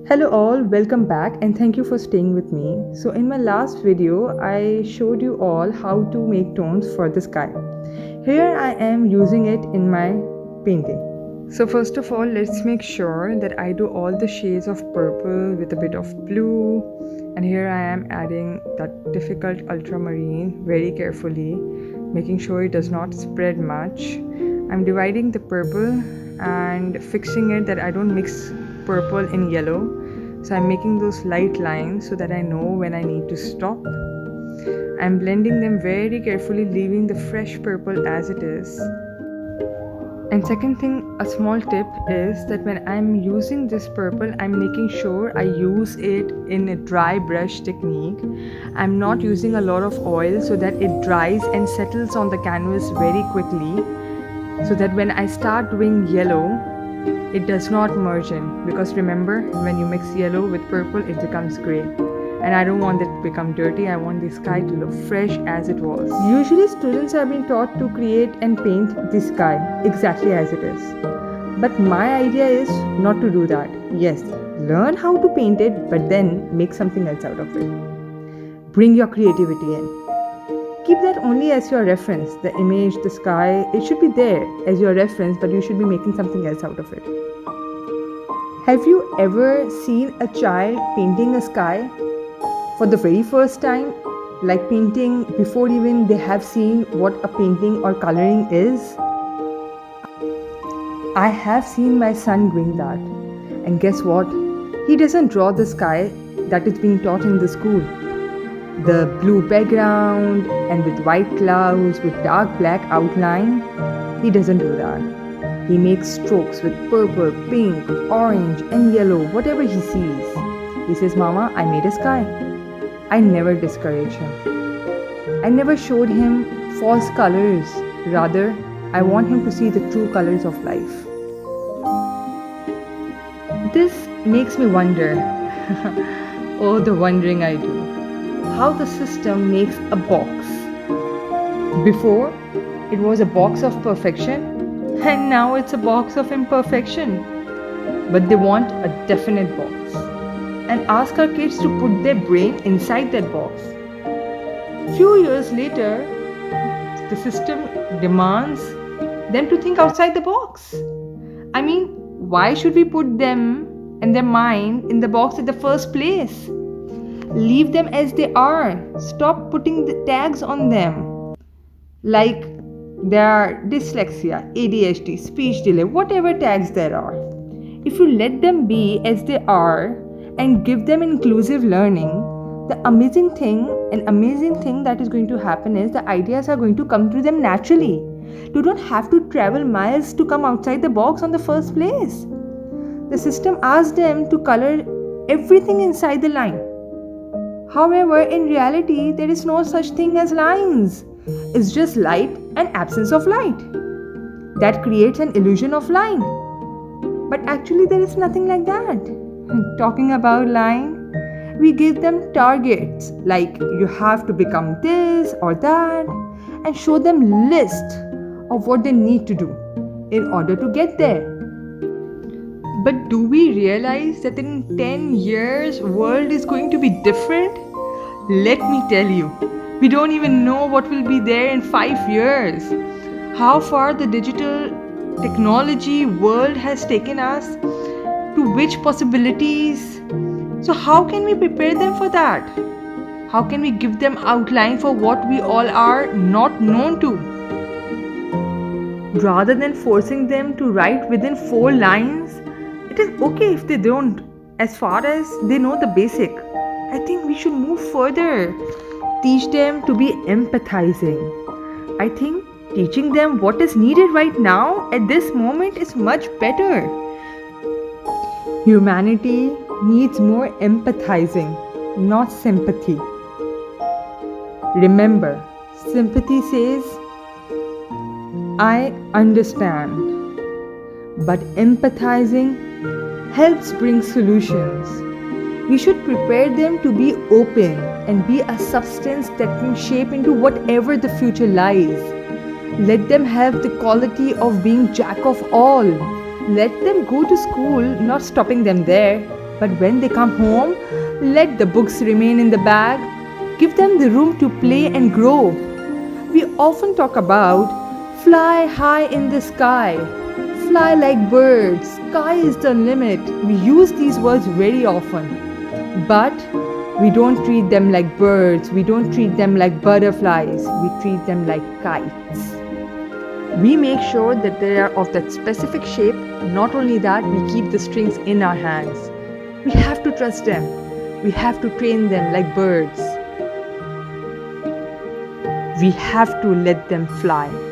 Hello all, welcome back and thank you for staying with me. So in my last video, I showed you all how to make tones for the sky. Here I am using it in my painting. So first of all, let's make sure that I do all the shades of purple with a bit of blue. And here I am adding that difficult ultramarine very carefully, making sure it does not spread much. I'm dividing the purple and fixing it that I don't mix purple and yellow. So I'm making those light lines so that I know when I need to stop. I'm blending them very carefully, leaving the fresh purple as it is. And second thing, a small tip is that when I'm using this purple, I'm making sure I use it in a dry brush technique. I'm not using a lot of oil so that it dries and settles on the canvas very quickly, so that when I start doing yellow, it does not merge in, because remember, when you mix yellow with purple, it becomes grey. And I don't want it to become dirty. I want the sky to look fresh as it was. Usually students are being taught to create and paint the sky exactly as it is. But my idea is not to do that. Yes, learn how to paint it, but then make something else out of it. Bring your creativity in. Keep that only as your reference. The image, the sky, it should be there as your reference, but you should be making something else out of it. Have you ever seen a child painting a sky for the very first time? Like painting before even they have seen what a painting or coloring is? I have seen my son doing that. And guess what? He doesn't draw the sky that is being taught in the school. The blue background and with white clouds with dark black outline. He doesn't do that. He makes strokes with purple, pink, orange and yellow, whatever he sees. He says, "Mama, I made a sky." I never discourage him. I never showed him false colors. Rather, I want him to see the true colors of life. This makes me wonder, oh, the wondering I do, how the system makes a box. Before, it was a box of perfection, and now it's a box of imperfection. But they want a definite box, and ask our kids to put their brain inside that box. Few years later, the system demands them to think outside the box. I mean, why should we put them and their mind in the box in the first place? Leave them as they are. Stop putting the tags on them. Like they are dyslexia, ADHD, speech delay, whatever tags there are. If you let them be as they are and give them inclusive learning, the amazing thing that is going to happen is the ideas are going to come to them naturally. You don't have to travel miles to come outside the box on the first place. The system asks them to color everything inside the line. However, in reality, there is no such thing as lines. It's just light and absence of light. That creates an illusion of line. But actually, there is nothing like that. Talking about line, we give them targets like you have to become this or that, and show them list of what they need to do in order to get there. But do we realize that in 10 years, world is going to be different? Let me tell you, we don't even know what will be there in 5 years. How far the digital technology world has taken us, to which possibilities. So how can we prepare them for that? How can we give them outline for what we all are not known to? Rather than forcing them to write within 4 lines, it is okay if they don't, as far as they know the basic. I think we should move further. Teach them to be empathizing. I think teaching them what is needed right now at this moment is much better. Humanity needs more empathizing, not sympathy. Remember, sympathy says, I understand. But empathizing helps bring solutions. We should prepare them to be open and be a substance that can shape into whatever the future lies. Let them have the quality of being jack of all. Let them go to school, not stopping them there. But when they come home, let the books remain in the bag. Give them the room to play and grow. We often talk about fly high in the sky, fly like birds, sky is the limit. We use these words very often. But we don't treat them like birds, we don't treat them like butterflies, we treat them like kites. We make sure that they are of that specific shape. Not only that, we keep the strings in our hands. We have to trust them. We have to train them like birds. We have to let them fly.